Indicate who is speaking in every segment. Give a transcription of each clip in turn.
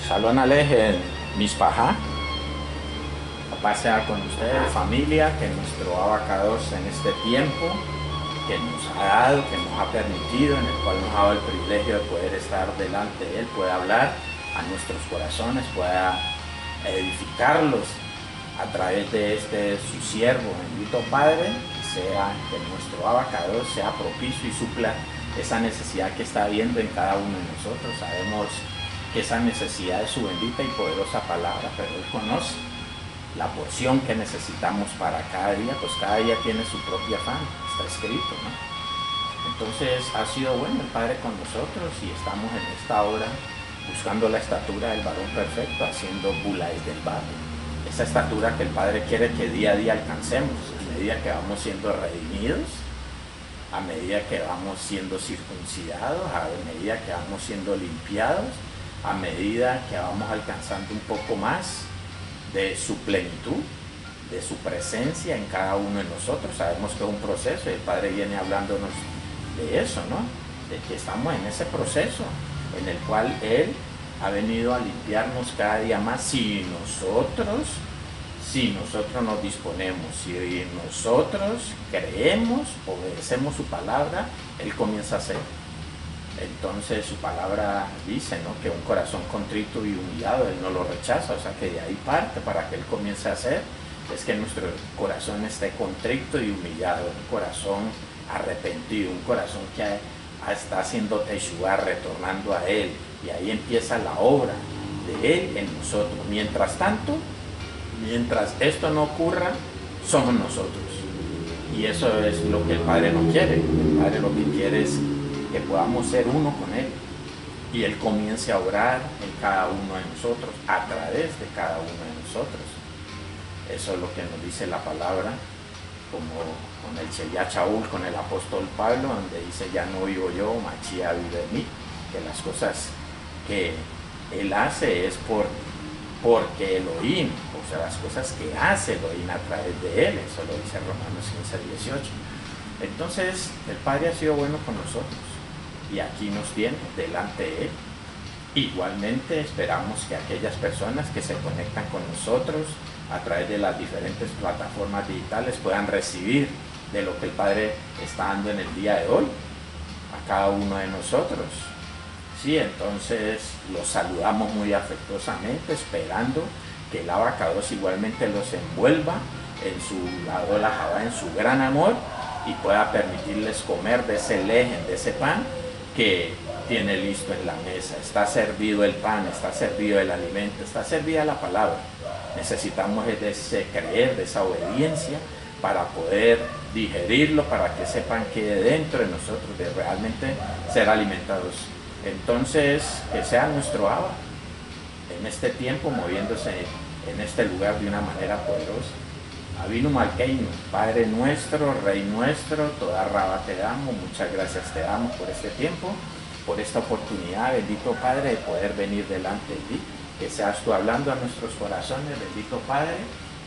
Speaker 1: Shalom Alejem, Mispajá. La paz sea con ustedes, familia, que nuestro abacados en este tiempo que nos ha dado, que nos ha permitido, en el cual nos ha dado el privilegio de poder estar delante de Él, pueda hablar a nuestros corazones, pueda edificarlos a través de este su siervo, bendito Padre, que nuestro abacados sea propicio y supla esa necesidad que está habiendo en cada uno de nosotros. Sabemos que esa necesidad es su bendita y poderosa palabra, pero Él conoce la porción que necesitamos para cada día, pues cada día tiene su propio afán, está escrito, ¿no? Entonces ha sido bueno el Padre con nosotros y estamos en esta hora buscando la estatura del varón perfecto, haciendo buláis del barrio. Esa estatura que el Padre quiere que día a día alcancemos, a medida que vamos siendo redimidos, a medida que vamos siendo circuncidados, a medida que vamos siendo limpiados, a medida que vamos alcanzando un poco más de su plenitud, de su presencia en cada uno de nosotros. Sabemos que es un proceso y el Padre viene hablándonos de eso, ¿no? De que estamos en ese proceso en el cual Él ha venido a limpiarnos cada día más si nosotros nos disponemos, si nosotros creemos, obedecemos su palabra, Él comienza a hacer. Entonces su palabra dice, ¿no?, que un corazón contrito y humillado Él no lo rechaza, o sea que de ahí parte para que Él comience a hacer, es que nuestro corazón esté contrito y humillado, un corazón arrepentido, un corazón que está haciendo teshuva, retornando a Él, y ahí empieza la obra de Él en nosotros. Mientras tanto, mientras esto no ocurra, somos nosotros, y eso es lo que el Padre no quiere. El Padre lo que quiere es que podamos ser uno con Él y Él comience a obrar en cada uno de nosotros, a través de cada uno de nosotros. Eso es lo que nos dice la palabra, como con el Sheyat Shaul, con el apóstol Pablo, donde dice: ya no vivo yo, Machía vive en mí, que las cosas que Él hace es porque Elohim, o sea, las cosas que hace Elohim a través de Él. Eso lo dice Romanos 15:18. Entonces el Padre ha sido bueno con nosotros y aquí nos tiene delante de Él. Igualmente esperamos que aquellas personas que se conectan con nosotros a través de las diferentes plataformas digitales puedan recibir de lo que el Padre está dando en el día de hoy a cada uno de nosotros. Sí, entonces los saludamos muy afectuosamente, esperando que el abacados igualmente los envuelva en su lado la Jabá, en su gran amor, y pueda permitirles comer de ese lejen, de ese pan que tiene listo en la mesa. Está servido el pan, está servido el alimento, está servida la palabra. Necesitamos de ese creer, de esa obediencia para poder digerirlo, para que ese pan quede dentro de nosotros, de realmente ser alimentados. Entonces, que sea nuestro Abba en este tiempo, moviéndose en este lugar de una manera poderosa. Avinu Malkeinu, Padre nuestro, Rey nuestro, toda raba te damos, muchas gracias te damos por este tiempo, por esta oportunidad, bendito Padre, de poder venir delante de ti, que seas tú hablando a nuestros corazones, bendito Padre,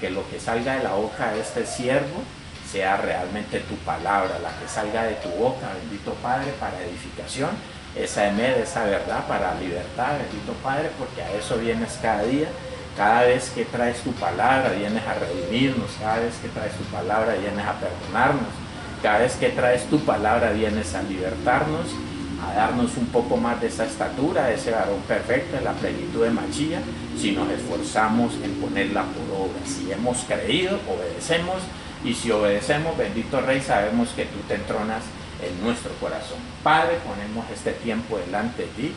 Speaker 1: que lo que salga de la boca de este siervo sea realmente tu palabra, la que salga de tu boca, bendito Padre, para edificación, esa emed, esa verdad, para libertad, bendito Padre, porque a eso vienes cada día. Cada vez que traes tu palabra vienes a redimirnos, cada vez que traes tu palabra vienes a perdonarnos, cada vez que traes tu palabra vienes a libertarnos, a darnos un poco más de esa estatura, de ese varón perfecto, de la plenitud de Machía, si nos esforzamos en ponerla por obra. Si hemos creído, obedecemos, y si obedecemos, bendito Rey, sabemos que tú te entronas en nuestro corazón. Padre, ponemos este tiempo delante de ti,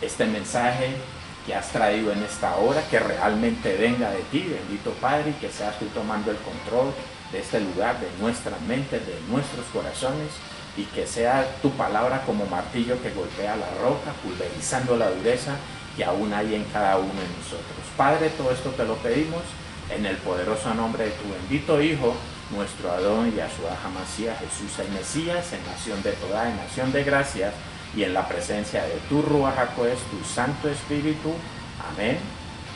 Speaker 1: este mensaje que has traído en esta hora, que realmente venga de ti, bendito Padre, y que seas tú tomando el control de este lugar, de nuestras mentes, de nuestros corazones, y que sea tu palabra como martillo que golpea la roca, pulverizando la dureza que aún hay en cada uno de nosotros. Padre, todo esto te lo pedimos en el poderoso nombre de tu bendito Hijo, nuestro Adón Yahshua HaMashiach, Jesús el Mesías, en nación de toda, en nación de gracias, y en la presencia de tu Ruach HaKodesh, tu Santo Espíritu. Amén,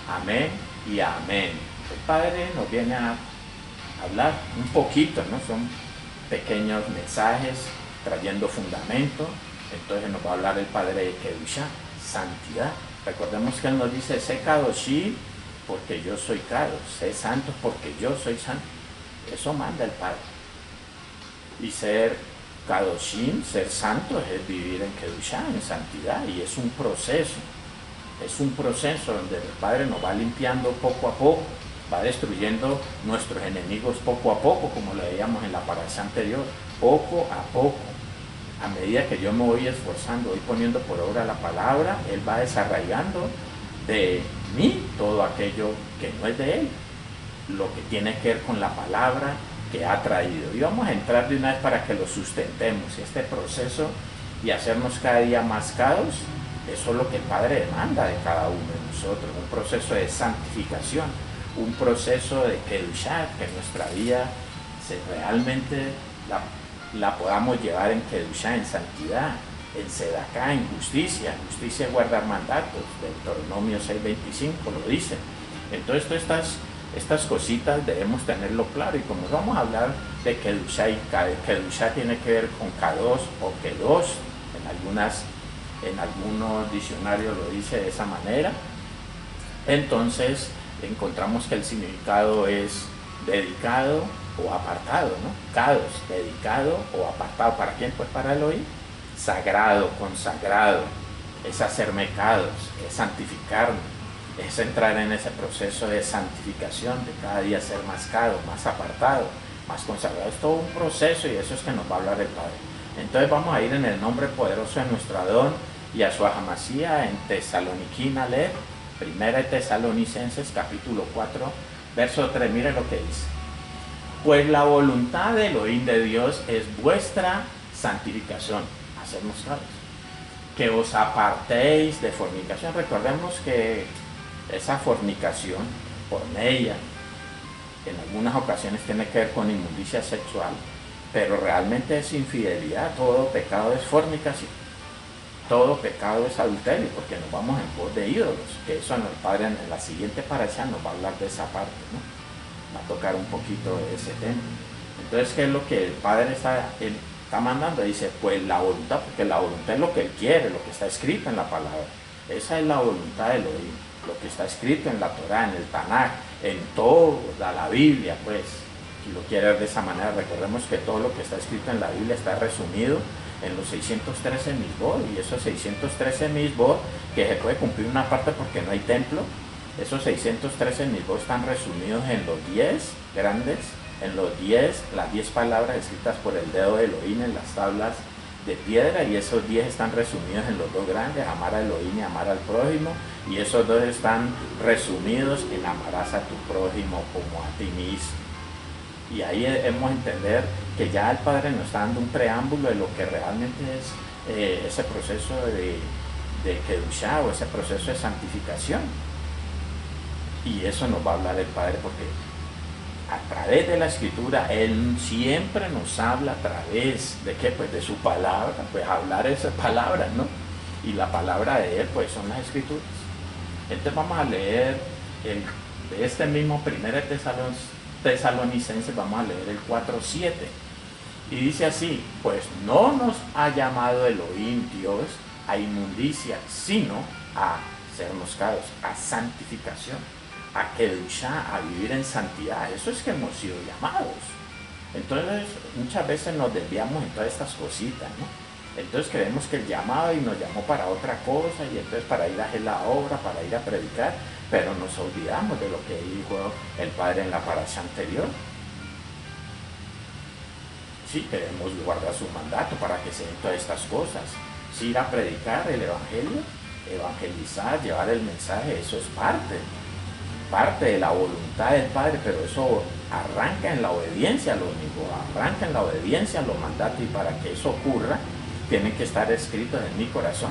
Speaker 1: amén y amén. El Padre nos viene a hablar un poquito, ¿no? Son pequeños mensajes trayendo fundamento. Entonces nos va a hablar el Padre de Kedushá, santidad. Recordemos que Él nos dice, sé kadoshim porque yo soy kadosh, sé santo porque yo soy santo. Eso manda el Padre. Y ser kadoshim, ser santo, es vivir en kedushá, en santidad, y es un proceso. Es un proceso donde el Padre nos va limpiando poco a poco, va destruyendo nuestros enemigos poco a poco, como lo veíamos en la parasha anterior, poco a poco. A medida que yo me voy esforzando, voy poniendo por obra la palabra, Él va desarraigando de mí todo aquello que no es de Él, lo que tiene que ver con la palabra que ha traído. Y vamos a entrar de una vez para que lo sustentemos, este proceso, y hacernos cada día más cados. Eso es lo que el Padre demanda de cada uno de nosotros, un proceso de santificación, un proceso de kedushá, que nuestra vida realmente la podamos llevar en kedushá, en santidad, en sedaká, en justicia. Justicia es guardar mandatos, Deuteronomio 6:25 lo dice. Entonces todas estas cositas debemos tenerlo claro, y como vamos a hablar de kedushá, y kedushá tiene que ver con kadosh o kedosh, en algunos diccionarios lo dice de esa manera. Entonces encontramos que el significado es dedicado o apartado, ¿no? Kadosh, dedicado o apartado. ¿Para quién? Pues para Elohim. Sagrado, consagrado, es hacerme kadosh, es santificarme, es entrar en ese proceso de santificación, de cada día ser más kadosh, más apartado, más consagrado. Es todo un proceso, y eso es que nos va a hablar el Padre. Entonces vamos a ir en el nombre poderoso de nuestro Adón Yahshua HaMashiach, en Tesaloniquín Aleph, primera de Tesalonicenses, capítulo 4, verso 3. Mire lo que dice: pues la voluntad de Elohim de Dios es vuestra santificación, hacernos caros, que os apartéis de fornicación. Recordemos que esa fornicación, por media, en algunas ocasiones tiene que ver con inmundicia sexual, pero realmente es infidelidad. Todo pecado es fornicación, todo pecado es adulterio, porque nos vamos en pos de ídolos, que eso el Padre en la siguiente parasha nos va a hablar de esa parte, ¿no? Va a tocar un poquito de ese tema. Entonces, ¿qué es lo que el Padre está mandando? Dice, pues la voluntad, porque la voluntad es lo que Él quiere, lo que está escrito en la palabra. Esa es la voluntad de Elohim, lo que está escrito en la Torá, en el Tanaj, en toda la Biblia, pues, si lo quiere ver de esa manera. Recordemos que todo lo que está escrito en la Biblia está resumido en los 613 misbot, y esos 613 misbot, que se puede cumplir una parte porque no hay templo, esos 613 misbot están resumidos en los 10 grandes, en las 10 palabras escritas por el dedo de Elohim en las tablas de piedra, y esos 10 están resumidos en los 2 grandes, amar a Elohim y amar al prójimo, y esos 2 están resumidos en amarás a tu prójimo como a ti mismo. Y ahí hemos de entender que ya el Padre nos está dando un preámbulo de lo que realmente es ese proceso de kedushá, o ese proceso de santificación. Y eso nos va a hablar el Padre, porque a través de la Escritura Él siempre nos habla a través de ¿qué? Pues de su palabra, pues hablar esas palabras, ¿no? Y la palabra de Él pues son las Escrituras. Entonces vamos a leer de este mismo 1 Tesalonicenses, vamos a leer el 4:7, y dice así: pues no nos ha llamado Elohim Dios a inmundicia, sino a ser moscados, a santificación, a kedushá, a vivir en santidad. Eso es que hemos sido llamados. Entonces muchas veces nos desviamos en todas estas cositas, ¿no? Entonces creemos que el llamado y nos llamó para otra cosa, y entonces para ir a hacer la obra, para ir a predicar, pero nos olvidamos de lo que dijo el Padre en la parasha anterior. Sí, queremos guardar su mandato para que se den todas estas cosas. Sí, ir a predicar el Evangelio, evangelizar, llevar el mensaje, eso es parte de la voluntad del Padre, pero eso arranca en la obediencia a los mismos, arranca en la obediencia a los mandatos, y para que eso ocurra, tienen que estar escritos en mi corazón,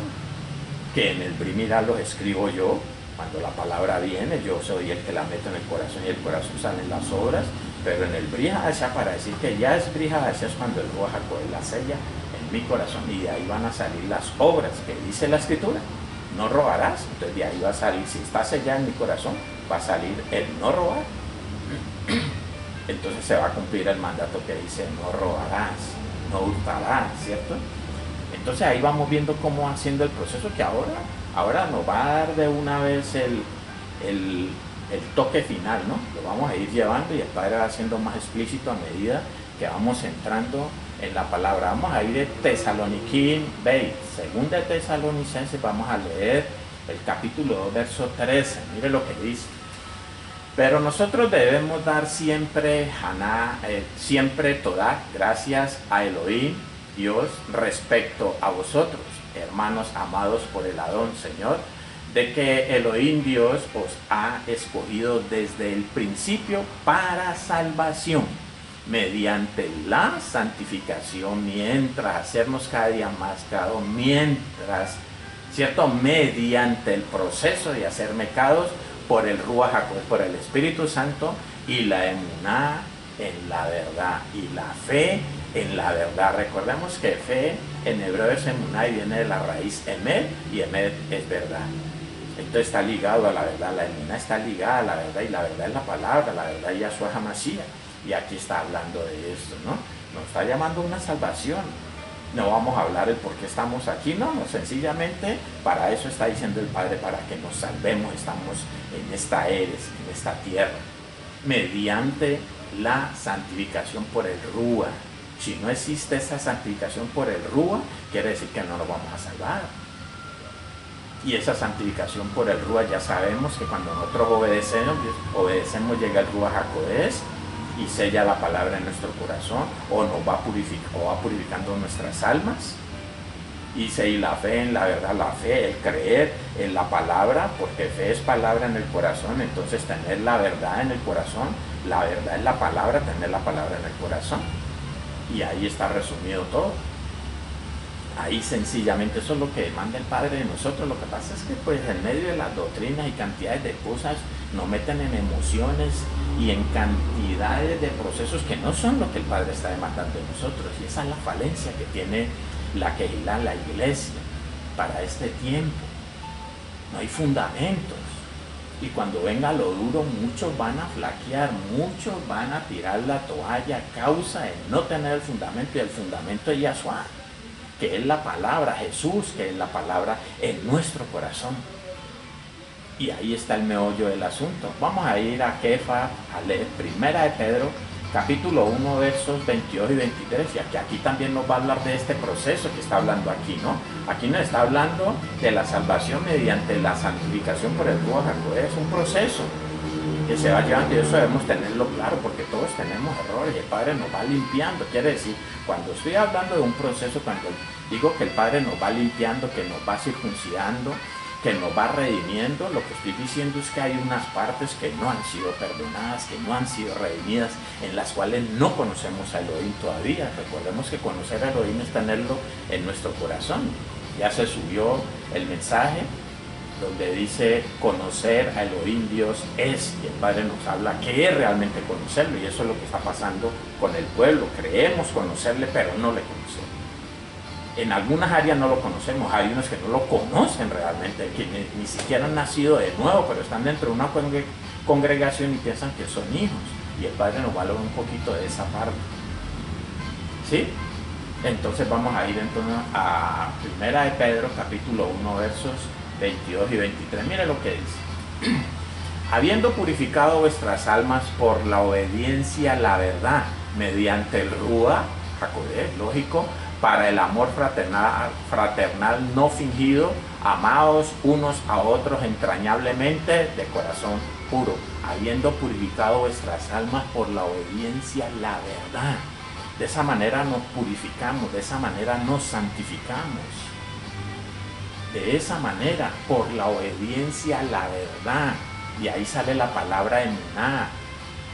Speaker 1: que en el Brit Milá los escribo yo. Cuando la palabra viene, yo soy el que la meto en el corazón, y el corazón salen las obras, pero en el Brit Hadashah, para decir que ya es Brit Hadashah, es cuando el Ruach HaKodesh la sella en mi corazón, y de ahí van a salir las obras que dice la Escritura. No robarás, entonces de ahí va a salir, si está sellada en mi corazón, va a salir el no robar. Entonces se va a cumplir el mandato que dice no robarás, no hurtarás, ¿cierto? Entonces ahí vamos viendo cómo va siendo el proceso, que ahora Ahora nos va a dar de una vez el, el toque final, ¿no? Lo vamos a ir llevando y el Padre va siendo más explícito a medida que vamos entrando en la palabra. Vamos a ir de Tesaloniquín 20, segunda de Tesalonicenses, vamos a leer el capítulo 2, verso 13. Mire lo que dice. Pero nosotros debemos dar siempre, toda gracias a Elohim, Dios, respecto a vosotros, hermanos amados por el Adón, Señor, de que Elohim Dios os ha escogido desde el principio para salvación, mediante la santificación, mientras hacernos cada día más claro, mientras, ¿cierto? Mediante el proceso de hacer mecados por el Ruach HaKodesh, por el Espíritu Santo, y la emuná en la verdad, y la fe en la verdad. Recordemos que fe en hebreo es emuná y viene de la raíz emet, y emet es verdad. Esto está ligado a la verdad, la emuná está ligada a la verdad, y la verdad es la palabra, la verdad es Yahshua HaMashiach. Y aquí está hablando de esto, ¿no? Nos está llamando a una salvación. No vamos a hablar el por qué estamos aquí, no, sencillamente para eso está diciendo el Padre, para que nos salvemos. Estamos en esta eres, en esta tierra, mediante la santificación por el Rúa. Si no existe esa santificación por el Rúa, quiere decir que no nos vamos a salvar. Y esa santificación por el Rúa, ya sabemos que cuando nosotros obedecemos llega el Ruach HaKodesh y sella la palabra en nuestro corazón, o nos va purificando nuestras almas. Y la fe en la verdad, la fe, el creer en la palabra, porque fe es palabra en el corazón. Entonces tener la verdad en el corazón, la verdad es la palabra, tener la palabra en el corazón. Y ahí está resumido todo. Ahí sencillamente eso es lo que demanda el Padre de nosotros. Lo que pasa es que pues en medio de las doctrinas y cantidades de cosas nos meten en emociones y en cantidades de procesos que no son lo que el Padre está demandando de nosotros. Y esa es la falencia que tiene la Kehilá, la iglesia, para este tiempo. No hay fundamentos. Y cuando venga lo duro, muchos van a flaquear, muchos van a tirar la toalla a causa de no tener el fundamento, y el fundamento es Yahshua, que es la palabra, Jesús, que es la palabra en nuestro corazón. Y ahí está el meollo del asunto. Vamos a ir a Kefa, a leer Primera de Pedro, capítulo 1, versos 22 y 23, y aquí también nos va a hablar de este proceso que está hablando aquí, ¿no? Aquí nos está hablando de la salvación mediante la santificación por el Ruach HaKodesh. Es un proceso que se va llevando, y eso debemos tenerlo claro, porque todos tenemos errores y el Padre nos va limpiando. Quiere decir, cuando estoy hablando de un proceso, cuando digo que el Padre nos va limpiando, que nos va circuncidando, que nos va redimiendo, lo que estoy diciendo es que hay unas partes que no han sido perdonadas, que no han sido redimidas, en las cuales no conocemos a Elohim todavía. Recordemos que conocer a Elohim es tenerlo en nuestro corazón. Ya se subió el mensaje donde dice conocer a Elohim Dios es, y el Padre nos habla que es realmente conocerlo, y eso es lo que está pasando con el pueblo. Creemos conocerle, pero no le conocemos. En algunas áreas no lo conocemos, hay unos que no lo conocen realmente, que ni siquiera han nacido de nuevo, pero están dentro de una congregación y piensan que son hijos, y el Padre nos va a hablar un poquito de esa parte. ¿Sí? Entonces vamos a ir entonces a Primera de Pedro, capítulo 1, versos 22 y 23. Mire lo que dice. Habiendo purificado vuestras almas por la obediencia a la verdad, mediante el Ruach HaKodesh, lógico, para el amor fraternal no fingido, amados unos a otros entrañablemente de corazón puro, habiendo purificado vuestras almas por la obediencia a la verdad. De esa manera nos purificamos, de esa manera nos santificamos. De esa manera, por la obediencia a la verdad. Y ahí sale la palabra emuná,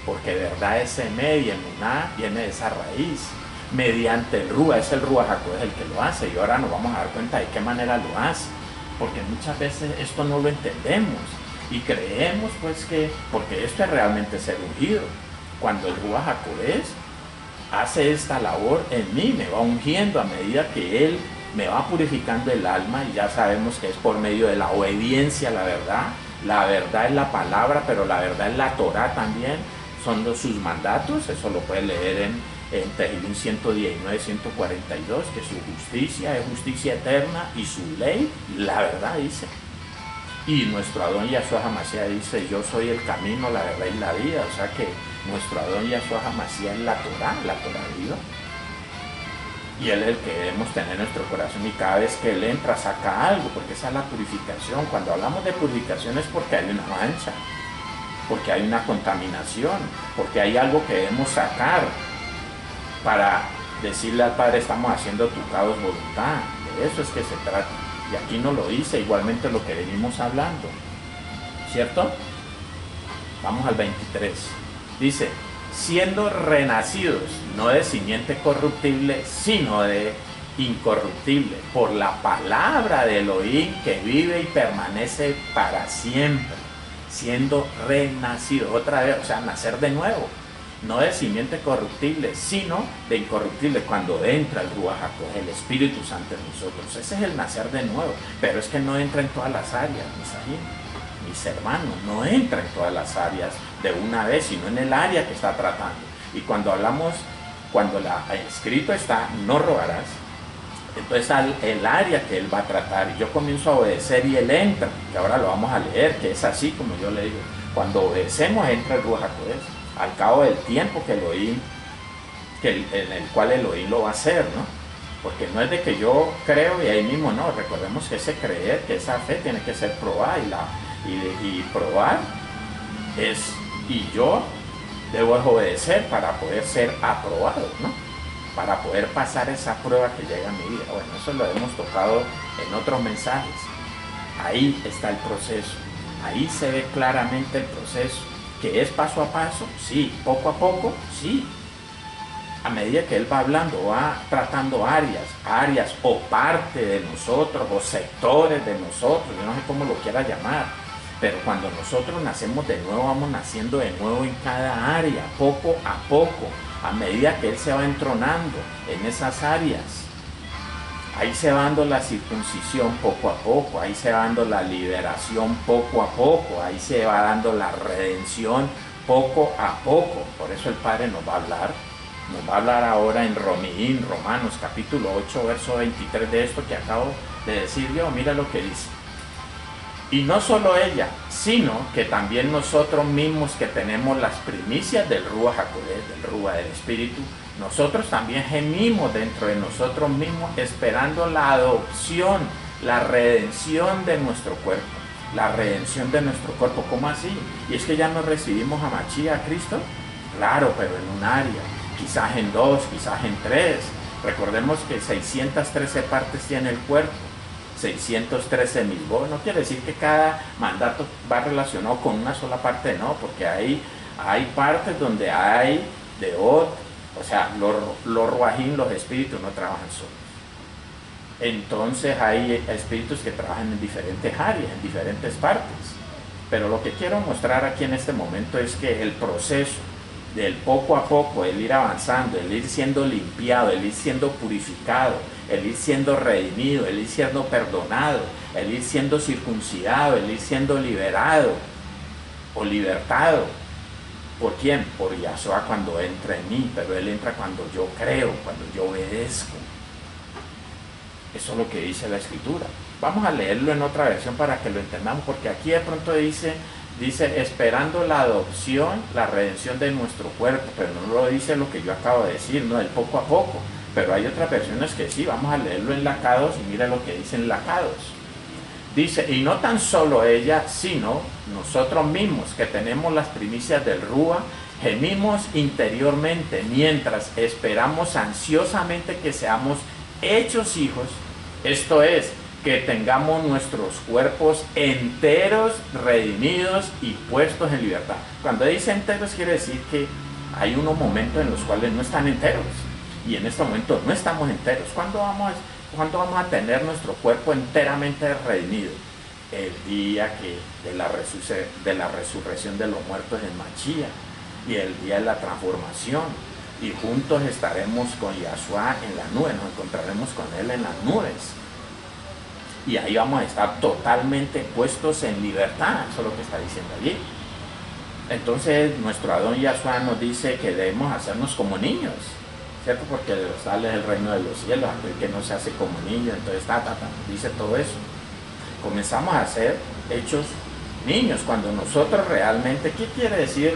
Speaker 1: porque verdad es emet, y emuná viene de esa raíz. Mediante el Ruach, es el Ruach HaKodesh el que lo hace, y ahora nos vamos a dar cuenta de qué manera lo hace, porque muchas veces esto no lo entendemos y creemos pues que, porque esto es realmente ser ungido, cuando el Ruach HaKodesh hace esta labor en mí, me va ungiendo a medida que Él me va purificando el alma, y ya sabemos que es por medio de la obediencia a la verdad. La verdad es la palabra, pero la verdad es la Torah también, son sus mandatos. Eso lo puede leer en Tehillim 119, 142, que su justicia es justicia eterna y su ley, la verdad dice. Y nuestro Adón Yahshua HaMashiach dice, yo soy el camino, la verdad y la vida. O sea que nuestro Adón Yahshua HaMashiach es la Torah viva. Y Él es el que debemos tener en nuestro corazón, y cada vez que Él entra saca algo, porque esa es la purificación. Cuando hablamos de purificación es porque hay una mancha, porque hay una contaminación, porque hay algo que debemos sacar para decirle al Padre, estamos haciendo tu caos voluntad. De eso es que se trata. Y aquí nos lo dice igualmente lo que venimos hablando, ¿cierto? Vamos al 23. Dice, siendo renacidos, no de simiente corruptible, sino de incorruptible, por la palabra de Elohim que vive y permanece para siempre. Siendo renacidos, otra vez, o sea, nacer de nuevo. No de simiente corruptible, sino de incorruptible, cuando entra el Ruach HaKodesh, el Espíritu Santo en nosotros. Ese es el nacer de nuevo, pero es que no entra en todas las áreas, mis hermanos, no entra en todas las áreas de una vez, sino en el área que está tratando. Y cuando hablamos, cuando escrito está, no robarás, entonces el área que él va a tratar, y yo comienzo a obedecer y él entra, que ahora lo vamos a leer, que es así como yo le digo, cuando obedecemos entra el Ruach HaKodesh. Al cabo del tiempo que Elohim, en el cual Elohim lo va a hacer, ¿no? Porque no es de que yo creo y ahí mismo no, recordemos que ese creer, que esa fe tiene que ser probada, y probar es, y yo debo obedecer para poder ser aprobado, ¿no? Para poder pasar esa prueba que llega a mi vida. Bueno, eso lo hemos tocado en otros mensajes. Ahí está el proceso, ahí se ve claramente el proceso. ¿Que es paso a paso? Sí. ¿Poco a poco? Sí. A medida que él va hablando, va tratando áreas o parte de nosotros, o sectores de nosotros, yo no sé cómo lo quiera llamar, pero cuando nosotros nacemos de nuevo, vamos naciendo de nuevo en cada área, poco a poco, a medida que él se va entronando en esas áreas. Ahí se va dando la circuncisión poco a poco, ahí se va dando la liberación poco a poco, ahí se va dando la redención poco a poco. Por eso el Padre nos va a hablar ahora en Romanos capítulo 8, verso 23 de esto que acabo de decir yo. Mira lo que dice. Y no solo ella, sino que también nosotros mismos que tenemos las primicias del Ruach HaKodesh, del Ruach del Espíritu, nosotros también gemimos dentro de nosotros mismos esperando la adopción, la redención de nuestro cuerpo. La redención de nuestro cuerpo, ¿cómo así? Y es que ya no recibimos a Mashiach, a Cristo. Claro, pero en un área, quizás en 2, quizás en 3. Recordemos que 613 partes tiene el cuerpo. 613,000 voz. No quiere decir que cada mandato va relacionado con una sola parte, no, porque hay partes donde hay o sea, los ruajim, los espíritus no trabajan solos. Entonces hay espíritus que trabajan en diferentes áreas, en diferentes partes. Pero lo que quiero mostrar aquí en este momento es que el proceso del poco a poco, el ir avanzando, el ir siendo limpiado, el ir siendo purificado, el ir siendo redimido, el ir siendo perdonado, el ir siendo circuncidado, el ir siendo liberado o libertado. ¿Por quién? Por Yahshua cuando entra en mí, pero Él entra cuando yo creo, cuando yo obedezco. Eso es lo que dice la Escritura. Vamos a leerlo en otra versión para que lo entendamos, porque aquí de pronto dice esperando la adopción, la redención de nuestro cuerpo, pero no lo dice lo que yo acabo de decir, no, el poco a poco. Pero hay otras versiones que sí, vamos a leerlo en Lacados y mira lo que dice en Lacados. Dice, y no tan solo ella, sino nosotros mismos que tenemos las primicias del Ruach, gemimos interiormente mientras esperamos ansiosamente que seamos hechos hijos, esto es, que tengamos nuestros cuerpos enteros, redimidos y puestos en libertad. Cuando dice enteros quiere decir que hay unos momentos en los cuales no están enteros, y en este momento no estamos enteros. ¿Cuándo vamos a tener nuestro cuerpo enteramente redimido? El día de la resurrección de los muertos en Mashiach, y el día de la transformación, y juntos estaremos con Yahshua en la nube, nos encontraremos con Él en las nubes, y ahí vamos a estar totalmente puestos en libertad. Eso es lo que está diciendo allí. Entonces nuestro Adón Yahshua nos dice que debemos hacernos como niños, ¿cierto? Porque de los tales es el reino de los cielos, aquel que no se hace como niño, entonces dice todo eso. Comenzamos a hacer hechos niños, cuando nosotros realmente, ¿qué quiere decir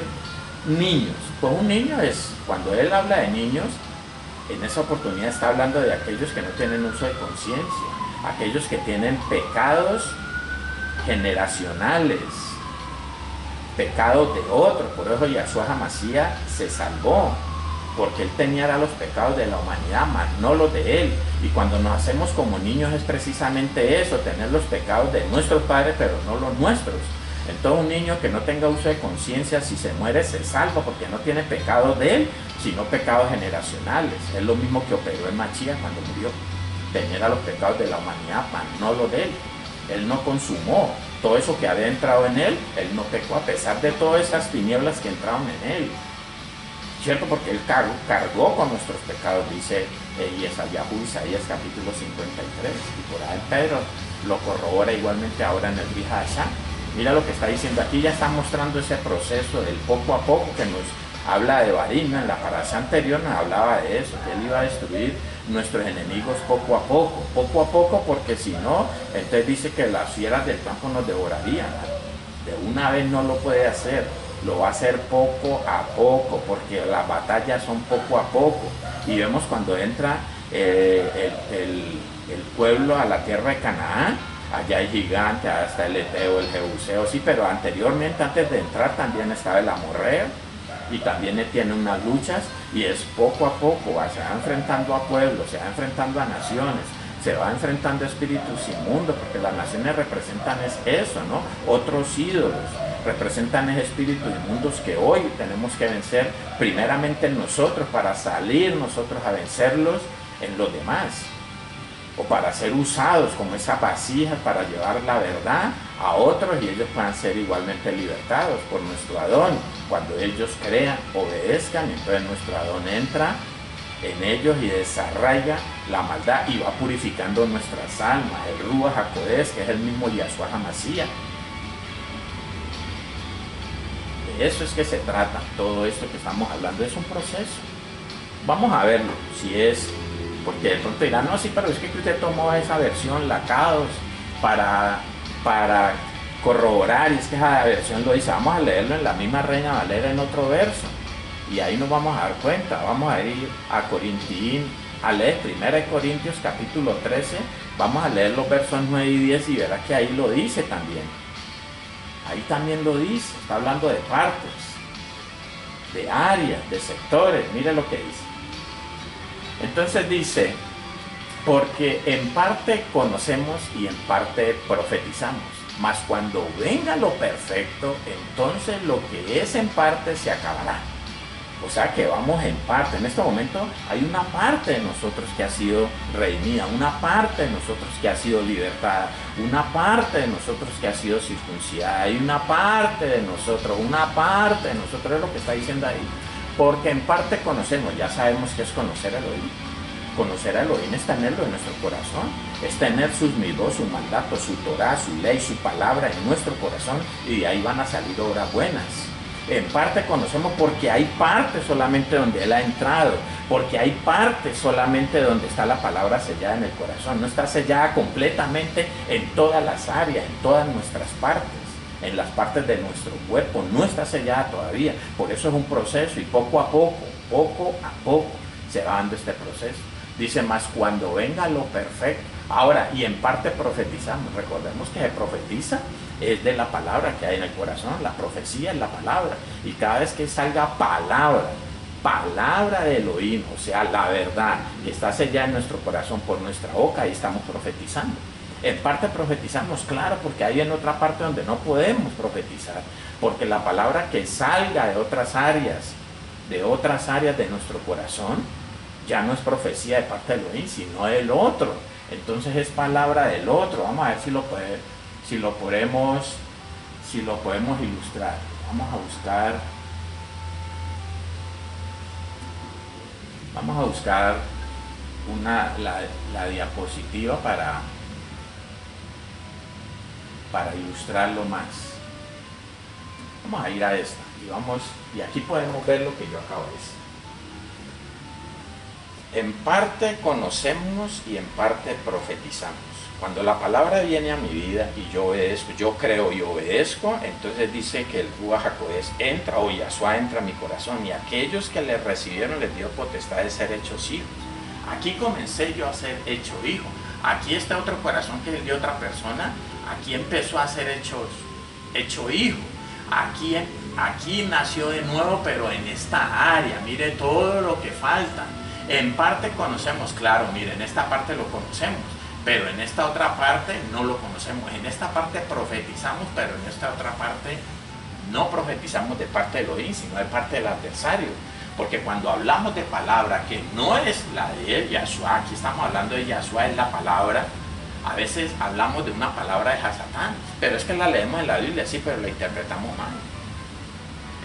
Speaker 1: niños? Pues un niño es, cuando él habla de niños, en esa oportunidad está hablando de aquellos que no tienen uso de conciencia, aquellos que tienen pecados generacionales, pecados de otros. Por eso Yahshua HaMashiach se salvó, porque él tenía los pecados de la humanidad, mas no los de él. Y cuando nos hacemos como niños es precisamente eso, tener los pecados de nuestros padres, pero no los nuestros. Entonces un niño que no tenga uso de conciencia, si se muere se salva, porque no tiene pecados de él, sino pecados generacionales. Es lo mismo que operó en Mashiach cuando murió. Tenía los pecados de la humanidad, mas no los de él. Él no consumó todo eso que había entrado en él, él no pecó a pesar de todas esas tinieblas que entraron en él. ¿Cierto? Porque él cargó con nuestros pecados, dice Isaías capítulo 53. Y por ahí Pedro lo corrobora igualmente ahora en el Brit Hadashah. Mira lo que está diciendo aquí, ya está mostrando ese proceso del poco a poco que nos habla de Barim. En la parasha anterior nos hablaba de eso, que él iba a destruir nuestros enemigos poco a poco, porque si no, entonces dice que las fieras del campo nos devorarían. De una vez no lo puede hacer, lo va a hacer poco a poco, porque las batallas son poco a poco. Y vemos cuando entra el pueblo a la tierra de Canaán, allá hay gigantes, hasta el Eteo, el Jebuseo, sí, pero anteriormente, antes de entrar, también estaba el amorreo, y también tiene unas luchas, y es poco a poco, se va enfrentando a pueblos, se va enfrentando a naciones, se va enfrentando a espíritus inmundos, porque las naciones representan eso, ¿no? Otros ídolos, representan esos espíritus inmundos que hoy tenemos que vencer primeramente en nosotros, para salir nosotros a vencerlos en los demás, o para ser usados como esa vasija para llevar la verdad a otros y ellos puedan ser igualmente libertados por nuestro Adón. Cuando ellos crean, obedezcan, entonces nuestro Adón entra en ellos y desarraiga la maldad y va purificando nuestras almas. El Ruach HaKodesh, que es el mismo Yahshua HaMashiach. De eso es que se trata todo esto que estamos hablando, es un proceso. Vamos a verlo, si es, porque de pronto dirán, no, sí, pero es que usted tomó esa versión, la Kados, para corroborar, y es que esa versión lo dice. Vamos a leerlo en la misma Reina Valera en otro verso, y ahí nos vamos a dar cuenta. Vamos a ir a Corintín, a leer 1 Corintios capítulo 13, vamos a leer los versos 9 y 10 y verá que ahí lo dice también. Ahí también lo dice, está hablando de partes, de áreas, de sectores. Mire lo que dice. Entonces dice, porque en parte conocemos y en parte profetizamos, mas cuando venga lo perfecto, entonces lo que es en parte se acabará. O sea que vamos en parte. En este momento hay una parte de nosotros que ha sido redimida, una parte de nosotros que ha sido libertada, una parte de nosotros que ha sido circuncidada, hay una parte de nosotros es lo que está diciendo ahí. Porque en parte conocemos, ya sabemos que es conocer a Elohim. Conocer a Elohim es tenerlo en nuestro corazón, es tener sus midos, su mandato, su Torah, su ley, su palabra en nuestro corazón, y de ahí van a salir obras buenas. En parte conocemos porque hay parte solamente donde Él ha entrado, porque hay parte solamente donde está la palabra sellada en el corazón, no está sellada completamente en todas las áreas, en todas nuestras partes. En las partes de nuestro cuerpo no está sellada todavía, por eso es un proceso, y poco a poco se va dando este proceso. Dice, más cuando venga lo perfecto. Ahora, y en parte profetizamos. Recordemos que se profetiza es de la palabra que hay en el corazón. La profecía es la palabra, y cada vez que salga palabra de Elohim, o sea, la verdad, y está sellada en nuestro corazón por nuestra boca, ahí estamos profetizando. En parte profetizamos, claro, porque hay en otra parte donde no podemos profetizar, porque la palabra que salga de otras áreas de nuestro corazón, ya no es profecía de parte de Elohim, sino del otro. Entonces es palabra del otro. Vamos a ver si lo podemos ilustrar. Vamos a buscar la diapositiva para ilustrarlo más. Vamos a ir a esta y aquí podemos ver lo que yo acabo de decir. En parte conocemos y en parte profetizamos. Cuando la palabra viene a mi vida y yo obedezco, yo creo y obedezco, entonces dice que el Ruach HaKodesh entra, o Yahshua entra a mi corazón, y aquellos que le recibieron les dio potestad de ser hechos hijos. Aquí comencé yo a ser hecho hijo. Aquí está otro corazón que es de otra persona. Aquí empezó a ser hecho hijo. Aquí nació de nuevo, pero en esta área. Mire todo lo que falta. En parte conocemos, claro, mire, en esta parte lo conocemos, pero en esta otra parte no lo conocemos. En esta parte profetizamos, pero en esta otra parte no profetizamos de parte de Elohim, sino de parte del adversario. Porque cuando hablamos de palabra que no es la de Yahshua, aquí estamos hablando de Yahshua, es la palabra. A veces hablamos de una palabra de Hasatán, pero es que la leemos en la Biblia, sí, pero la interpretamos mal.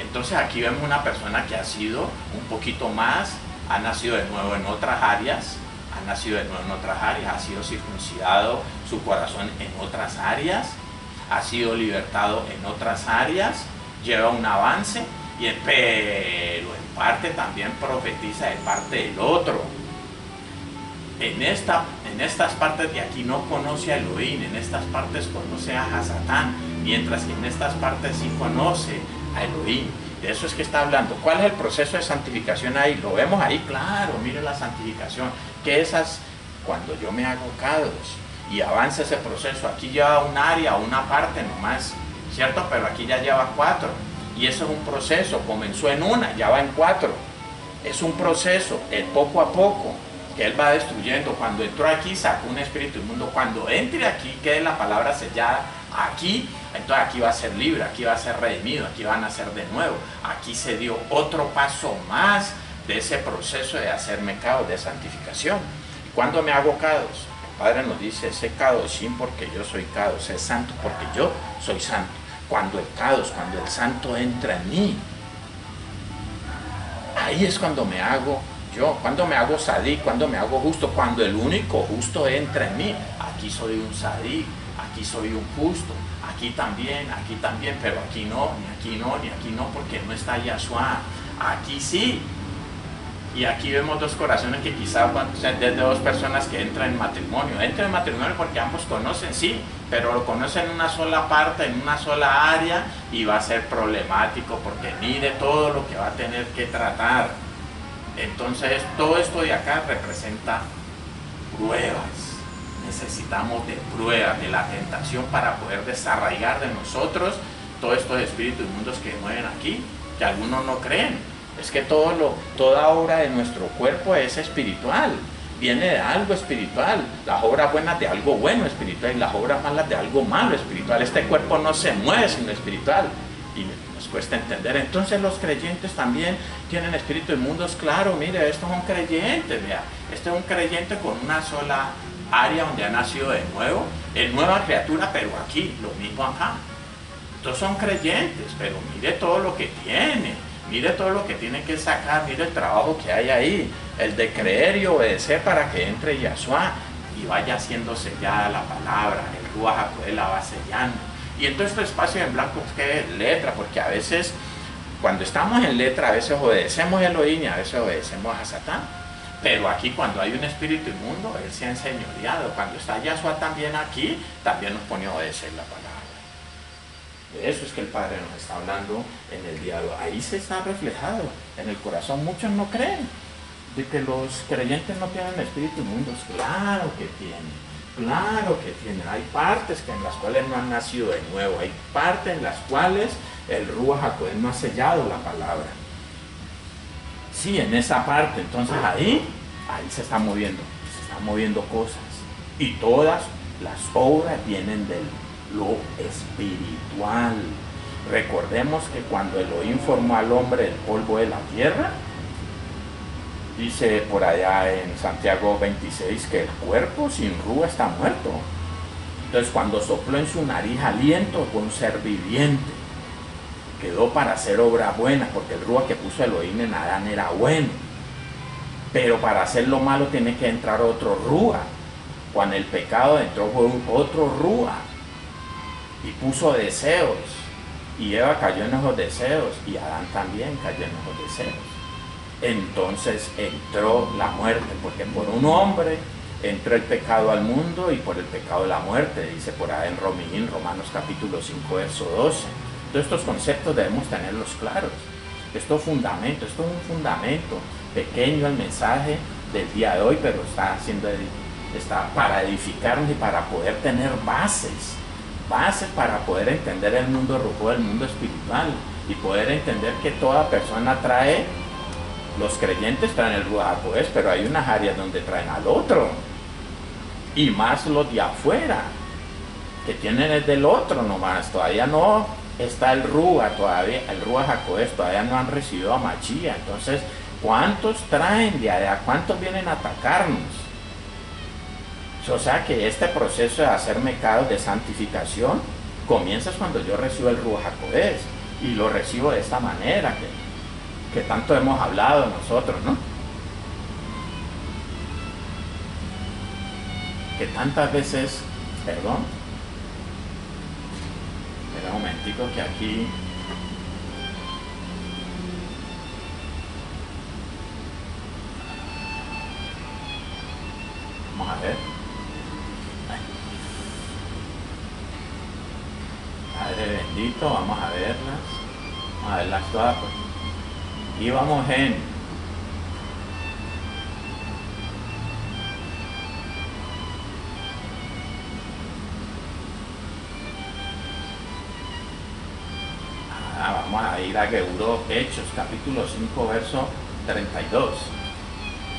Speaker 1: Entonces aquí vemos una persona que ha sido un poquito más, ha nacido de nuevo en otras áreas, ha sido circuncidado su corazón en otras áreas, ha sido libertado en otras áreas, lleva un avance, pero en parte también profetiza de parte del otro. En estas partes de aquí no conoce a Elohim, en estas partes conoce a Hasatán, mientras que en estas partes sí conoce a Elohim. De eso es que está hablando. ¿Cuál es el proceso de santificación ahí? Lo vemos ahí, claro, mire la santificación. Que cuando yo me hago Kadosh y avanza ese proceso, aquí lleva un área, una parte nomás, ¿cierto? Pero aquí ya lleva 4. Y eso es un proceso, comenzó en una, ya va en 4. Es un proceso, poco a poco, que él va destruyendo. Cuando entró aquí, sacó un espíritu inmundo. Cuando entre aquí, quede la palabra sellada aquí, entonces aquí va a ser libre, aquí va a ser redimido, aquí van a nacer de nuevo. Aquí se dio otro paso más de ese proceso de hacerme Kadosh, de santificación. Cuando me hago Kadosh, el Padre nos dice, sé Kadoshim porque yo soy Kadosh, sé santo porque yo soy santo. Cuando el Kadosh, cuando el santo entra en mí, ahí es cuando me hago yo, cuando me hago Sadik, cuando me hago justo, cuando el único justo entra en mí. Aquí soy un Sadik, aquí soy un justo, aquí también, pero aquí no, ni aquí no, ni aquí no, porque no está Yahshua. Aquí sí. Y aquí vemos dos corazones que quizás van a ser de dos personas que entran en matrimonio. Entran en matrimonio porque ambos conocen, sí, pero lo conocen en una sola parte, en una sola área, y va a ser problemático porque mire todo lo que va a tener que tratar. Entonces, todo esto de acá representa pruebas. Necesitamos de pruebas, de la tentación para poder desarraigar de nosotros todos estos espíritus inmundos que mueven aquí, que algunos no creen. Es que toda obra de nuestro cuerpo es espiritual, viene de algo espiritual. Las obras buenas de algo bueno espiritual y las obras malas de algo malo espiritual. Este cuerpo no se mueve sin lo espiritual y nos cuesta entender. Entonces los creyentes también tienen espíritus inmundos. Claro, mire, esto es un creyente, vea, este es un creyente con una sola área donde ha nacido de nuevo, es nueva criatura, pero aquí, lo mismo acá. Estos son creyentes, pero mire todo lo que tiene. Mire todo lo que tiene que sacar, mire el trabajo que hay ahí, el de creer y obedecer para que entre Yahshua y vaya siendo sellada la palabra, el Ruach HaKodesh la va sellando. Y entonces este espacio en blanco que es letra, porque a veces, cuando estamos en letra, a veces obedecemos a Elohim y a veces obedecemos a Satán. Pero aquí cuando hay un espíritu inmundo, él se ha enseñoreado. Cuando está Yahshua también aquí, también nos pone a obedecer la palabra. De eso es que el Padre nos está hablando en el diálogo. Ahí se está reflejado en el corazón. Muchos no creen de que los creyentes no tienen espíritus inmundos. Claro que tienen, claro que tienen. Hay partes en las cuales no han nacido de nuevo. Hay partes en las cuales el Ruach HaKodesh no ha sellado la palabra. Sí, en esa parte. Entonces ahí se están moviendo cosas. Y todas las obras vienen del lo espiritual. Recordemos que cuando Elohim formó al hombre del polvo de la tierra, dice por allá en Santiago 26 que el cuerpo sin Ruach está muerto. Entonces cuando sopló en su nariz aliento, fue un ser viviente, quedó para hacer obra buena, porque el Ruach que puso Elohim en Adán era bueno, pero para hacer lo malo tiene que entrar otro Ruach. Cuando el pecado entró fue otro Ruach y puso deseos, y Eva cayó en esos deseos, y Adán también cayó en esos deseos. Entonces entró la muerte, porque por un hombre entró el pecado al mundo y por el pecado la muerte, dice por ahí en Romanos capítulo 5, verso 12. Todos estos conceptos debemos tenerlos claros. Esto es un fundamento pequeño el mensaje del día de hoy, pero está para edificarnos y para poder tener bases para poder entender el mundo rujo, el mundo espiritual, y poder entender que toda persona trae, los creyentes traen el Ruach HaKodesh, pero hay unas áreas donde traen al otro, y más los de afuera, que tienen el del otro nomás. Todavía no está el Ruach, el Ruach HaKodesh, todavía no han recibido a Mashiach. Entonces, ¿cuántos traen de allá? ¿Cuántos vienen a atacarnos? O sea que este proceso de hacer mecados de santificación comienza cuando yo recibo el Ruach HaKodesh, y lo recibo de esta manera que tanto hemos hablado nosotros, ¿no? Que tantas veces, perdón, espera un momentico que aquí vamos a ver. Padre bendito, vamos a verlas todas, pues. Y vamos vamos a ir a Geburot, Hechos, capítulo 5, verso 32.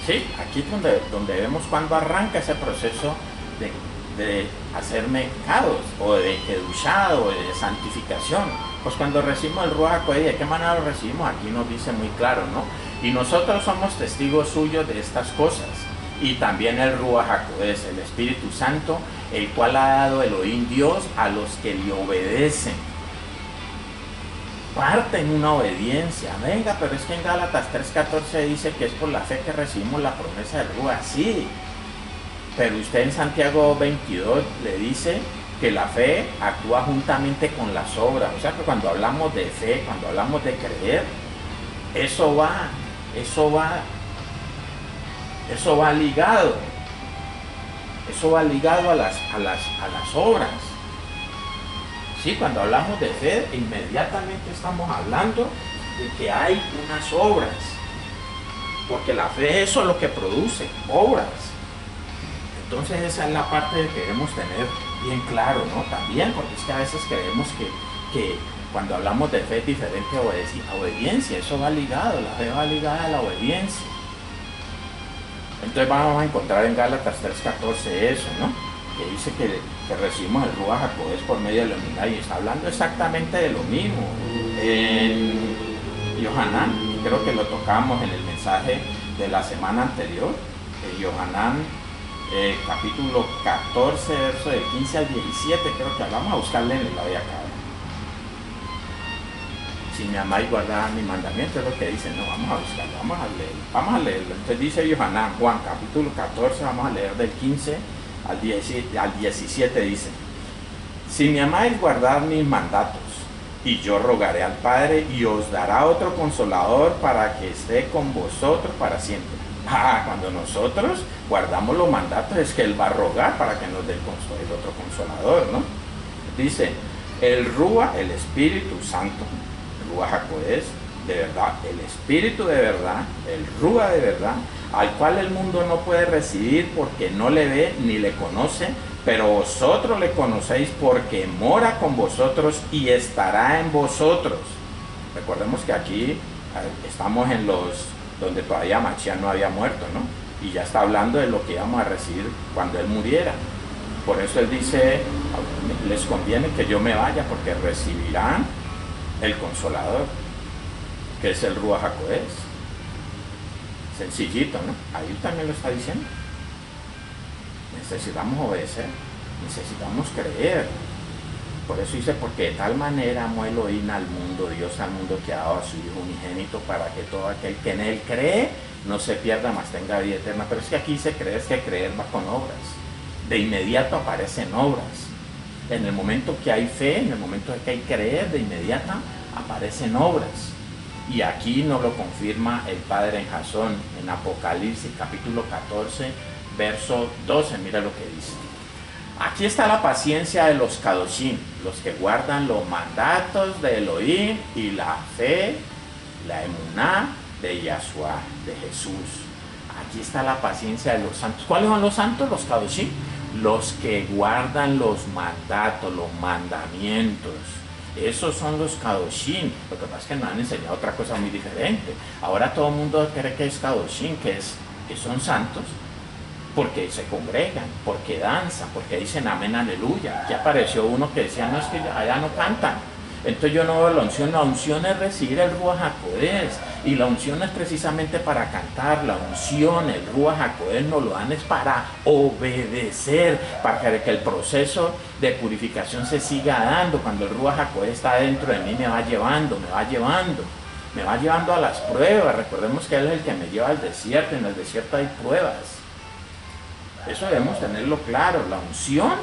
Speaker 1: Sí, aquí es donde vemos cuando arranca ese proceso de hacer mecados, o de kedushá, o de santificación. Pues cuando recibimos el Ruach HaKodesh, ¿de qué manera lo recibimos? Aquí nos dice muy claro, ¿no? Y nosotros somos testigos suyos de estas cosas. Y también el Ruach HaKodesh, el Espíritu Santo, el cual ha dado Elohim Dios a los que le obedecen. Parte en una obediencia. Venga, pero es que en Gálatas 3:14 dice que es por la fe que recibimos la promesa del Ruach. Sí, pero usted en Santiago 22 le dice que la fe actúa juntamente con las obras. O sea que cuando hablamos de fe, cuando hablamos de creer, eso va ligado. Eso va ligado a las obras. Sí, cuando hablamos de fe, inmediatamente estamos hablando de que hay unas obras. Porque la fe, eso es lo que produce, obras. Entonces esa es la parte que debemos tener bien claro, ¿no? También, porque es que a veces creemos que cuando hablamos de fe es diferente a obediencia. Eso va ligado, la fe va ligada a la obediencia. Entonces vamos a encontrar en Gálatas 3:14 eso, ¿no? Que dice que recibimos el Ruach HaKodesh por medio de la humildad, y está hablando exactamente de lo mismo en Yohanan, y creo que lo tocamos en el mensaje de la semana anterior, en Yohanan capítulo 14, verso del 15 al 17, creo que vamos a buscarle en la Biblia acá. Si me amáis, guardad mi mandamiento, es lo que dice. No, vamos a buscarlo, vamos a leerlo. Entonces dice Yohanan, Juan capítulo 14, vamos a leer del 15 al 17, dice: si me amáis, guardad mis mandatos, y yo rogaré al Padre, y os dará otro consolador para que esté con vosotros para siempre. Cuando nosotros guardamos los mandatos, es que Él va a rogar para que nos dé el otro consolador, ¿no? Dice, el Ruach, el Espíritu Santo, el Ruach HaKodesh, de verdad, el Espíritu de verdad, el Ruach de verdad, al cual el mundo no puede recibir porque no le ve ni le conoce, pero vosotros le conocéis porque mora con vosotros y estará en vosotros. Recordemos que aquí estamos en donde todavía Mashiach no había muerto, ¿no? Y ya está hablando de lo que íbamos a recibir cuando Él muriera. Por eso Él dice, les conviene que yo me vaya, porque recibirán el Consolador, que es el Ruach HaKodesh. Sencillito, ¿no? Ahí también lo está diciendo. Necesitamos obedecer, necesitamos creer. Por eso dice, porque de tal manera amó Elohim al mundo, Dios al mundo, que ha dado a su Hijo unigénito, para que todo aquel que en Él cree no se pierda, mas tenga vida eterna. Pero es que aquí se cree, es que creer va con obras. De inmediato aparecen obras. En el momento que hay fe, en el momento que hay creer, de inmediato aparecen obras. Y aquí nos lo confirma el Padre en Jasón, en Apocalipsis capítulo 14, verso 12, mira lo que dice. Aquí está la paciencia de los Kadoshim, los que guardan los mandatos de Elohim y la fe, la emuná de Yahshua, de Jesús. Aquí está la paciencia de los santos. ¿Cuáles son los santos? Los Kadoshim. Los que guardan los mandatos, los mandamientos. Esos son los Kadoshim. Lo que pasa es que nos han enseñado otra cosa muy diferente. Ahora todo el mundo cree que es Kadoshim, que son santos, porque se congregan, porque danzan, porque dicen amén, aleluya. Ya apareció uno que decía, no, es que allá no cantan. Entonces yo no veo la unción es recibir el Ruach HaKodesh, y la unción es precisamente para cantar. La unción, el Ruach HaKodesh nos lo dan es para obedecer, para que el proceso de purificación se siga dando. Cuando el Ruach HaKodesh está dentro de mí, me va llevando a las pruebas. Recordemos que Él es el que me lleva al desierto, en el desierto hay pruebas. Eso debemos tenerlo claro. La unción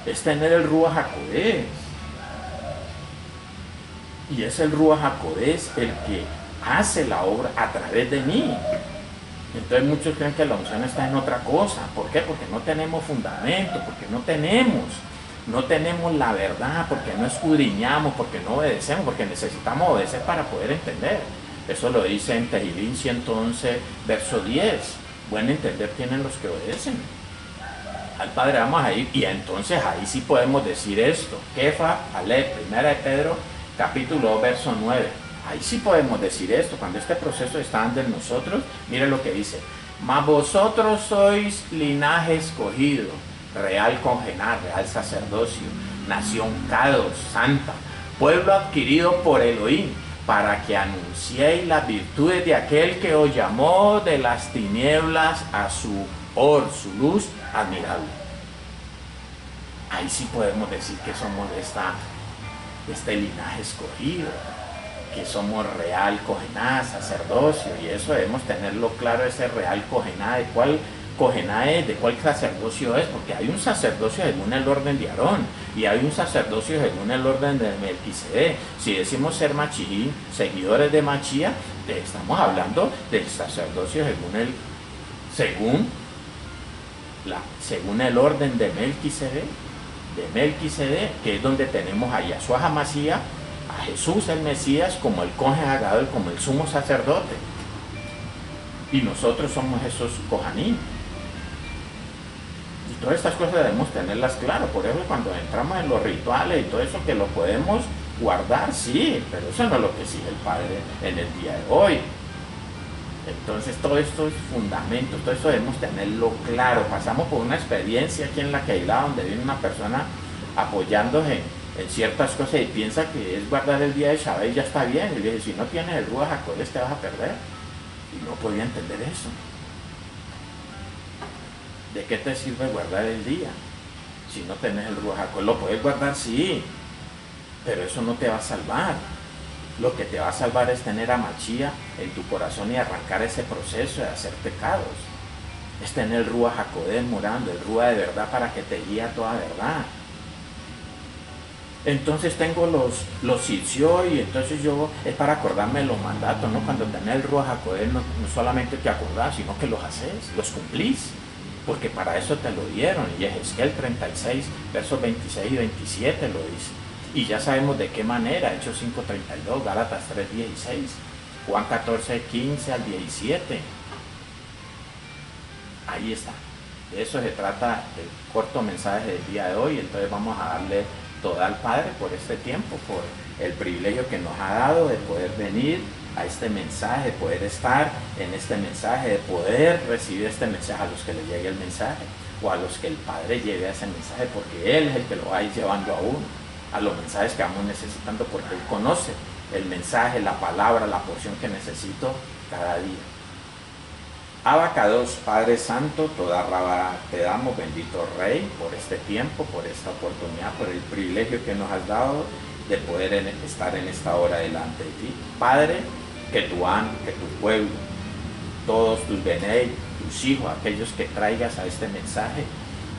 Speaker 1: es tener el Ruach HaKodesh. Y es el Ruach HaKodesh el que hace la obra a través de mí. Entonces muchos creen que la unción está en otra cosa. ¿Por qué? Porque no tenemos fundamento, porque no tenemos la verdad, porque no escudriñamos, porque no obedecemos, porque necesitamos obedecer para poder entender. Eso lo dice en Tehillim 111, verso 10. Buen entender tienen los que obedecen al Padre. Vamos a ir, y entonces ahí sí podemos decir esto. Kefa, Ale, primera de Pedro, capítulo 2, verso 9. Ahí sí podemos decir esto. Cuando este proceso está ante nosotros, mire lo que dice. Mas vosotros sois linaje escogido, real congenar, real sacerdocio, nación Kadosh, santa, pueblo adquirido por Elohim, para que anunciéis las virtudes de aquel que os llamó de las tinieblas a su su luz admirable. Ahí sí podemos decir que somos de este linaje escogido, que somos real cojená, sacerdocio, y eso debemos tenerlo claro, ese real cojená. ¿De cuál cojená es? ¿De cuál sacerdocio es? Porque hay un sacerdocio según el orden de Aarón, y hay un sacerdocio según el orden de Melquisedec. Si decimos ser Machií, seguidores de Machía, estamos hablando del sacerdocio según el orden de Melquisedec, que es donde tenemos a Yahshua HaMashiach, a Jesús el Mesías, como el Cohen Hagadol, como el sumo sacerdote. Y nosotros somos esos Kohanim. Y todas estas cosas debemos tenerlas claras. Por eso cuando entramos en los rituales y todo eso, que lo podemos guardar, sí, pero eso no es lo que exige el Padre en el día de hoy. Entonces todo esto es fundamento, todo esto debemos tenerlo claro. Pasamos por una experiencia aquí en la Keilah, donde viene una persona apoyándose en ciertas cosas y piensa que es guardar el día de Shabbat y ya está bien. Y le dice, si no tienes el Ruach HaKodesh te vas a perder. Y no podía entender eso. ¿De qué te sirve guardar el día si no tienes el Ruach HaKodesh? Lo puedes guardar, sí, pero eso no te va a salvar. Lo que te va a salvar es tener a Machía en tu corazón y arrancar ese proceso de hacer pecados. Es tener el Ruach HaKodesh morando, el Ruach de verdad, para que te guíe a toda verdad. Entonces tengo los sitios, y entonces yo es para acordarme de los mandatos, ¿no? Cuando tenés el Ruach HaKodesh no solamente te acordás, sino que los haces, los cumplís, porque para eso te lo dieron. Y Ezequiel 36, versos 26 y 27 lo dice. Y ya sabemos de qué manera. Hechos 5:32, Gálatas 3:16, Juan 14:15 al 17. Ahí está. De eso se trata el corto mensaje del día de hoy. Entonces vamos a darle toda al Padre por este tiempo, por el privilegio que nos ha dado de poder venir a este mensaje, de poder estar en este mensaje, de poder recibir este mensaje a los que les llegue el mensaje, o a los que el Padre lleve a ese mensaje, porque Él es el que lo va a ir llevando a uno a los mensajes que vamos necesitando, porque Él conoce el mensaje, la palabra, la porción que necesito cada día. Abba Kadosh, Padre Santo, toda raba te damos, bendito Rey, por este tiempo, por esta oportunidad, por el privilegio que nos has dado de poder estar en esta hora delante de ti. Padre, que tu pueblo, todos tus benei, tus hijos, aquellos que traigas a este mensaje,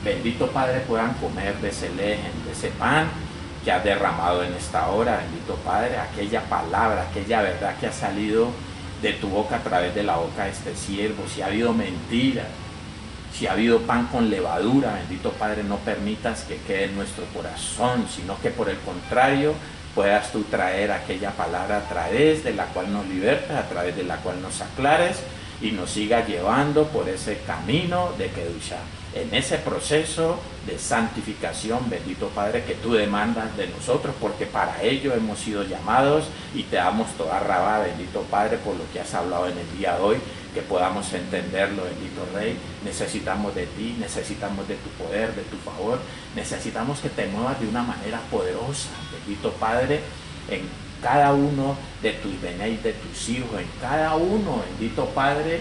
Speaker 1: bendito Padre, puedan comer de ese lejen, de ese pan que has derramado en esta hora. Bendito Padre, aquella palabra, aquella verdad que ha salido de tu boca a través de la boca de este siervo. Si ha habido mentira, Si ha habido pan con levadura, bendito Padre, no permitas que quede en nuestro corazón, sino que por el contrario puedas tú traer aquella palabra a través de la cual nos libertas, a través de la cual nos aclares y nos siga llevando por ese camino de Kedusha, en ese proceso de santificación, bendito Padre, que tú demandas de nosotros, porque para ello hemos sido llamados, y te damos toda rabá, bendito Padre, por lo que has hablado en el día de hoy, que podamos entenderlo, bendito Rey. Necesitamos de ti, necesitamos de tu poder, de tu favor, necesitamos que te muevas de una manera poderosa, bendito Padre, en cada uno de tus benéis, de tus hijos, en cada uno, bendito Padre,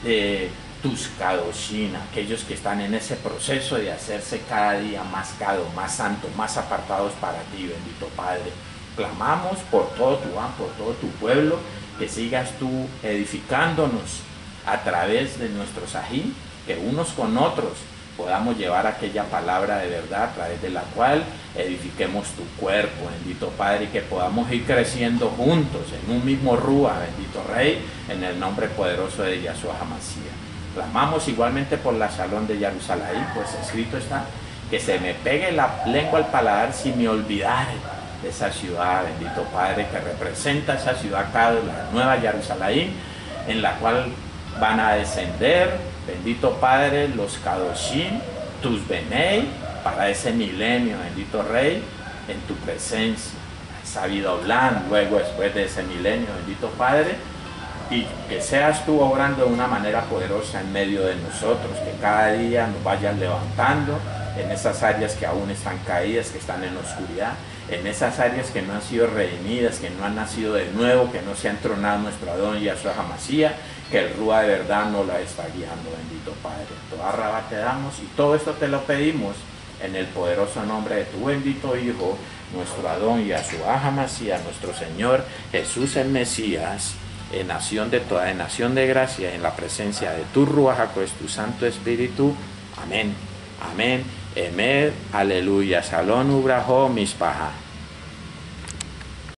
Speaker 1: de tus kadoshim, aquellos que están en ese proceso de hacerse cada día más cado, más santo, más apartados para ti, bendito Padre. Clamamos por todo tu am, por todo tu pueblo, que sigas tú edificándonos a través de nuestros ají, que unos con otros podamos llevar aquella palabra de verdad a través de la cual edifiquemos tu cuerpo, bendito Padre, y que podamos ir creciendo juntos en un mismo rúa, bendito Rey, en el nombre poderoso de Yahshua HaMashiach. Clamamos igualmente por la Shalom de Jerusalén, pues escrito está, que se me pegue la lengua al paladar si me olvidare de esa ciudad, bendito Padre, que representa esa ciudad acá, la nueva Jerusalén, en la cual van a descender, bendito Padre, los kadoshim, tus benei, para ese milenio, bendito Rey, en tu presencia, esa vida oblán, luego después de ese milenio, bendito Padre, y que seas tú obrando de una manera poderosa en medio de nosotros, que cada día nos vayas levantando en esas áreas que aún están caídas, que están en la oscuridad, en esas áreas que no han sido redimidas, que no han nacido de nuevo, que no se ha entronado nuestro Adón Yahshua HaMashiach, que el Rúa de verdad no la está guiando, bendito Padre. Toda rabá te damos y todo esto te lo pedimos en el poderoso nombre de tu bendito Hijo, nuestro Adón Yahshua HaMashiach, nuestro Señor Jesús el Mesías, en nación de toda, en nación de gracia, en la presencia de tu Ruach HaKodesh, tu Santo Espíritu. Amén. Amén. Emed. Aleluya. Salón Ubrajo Mispaja.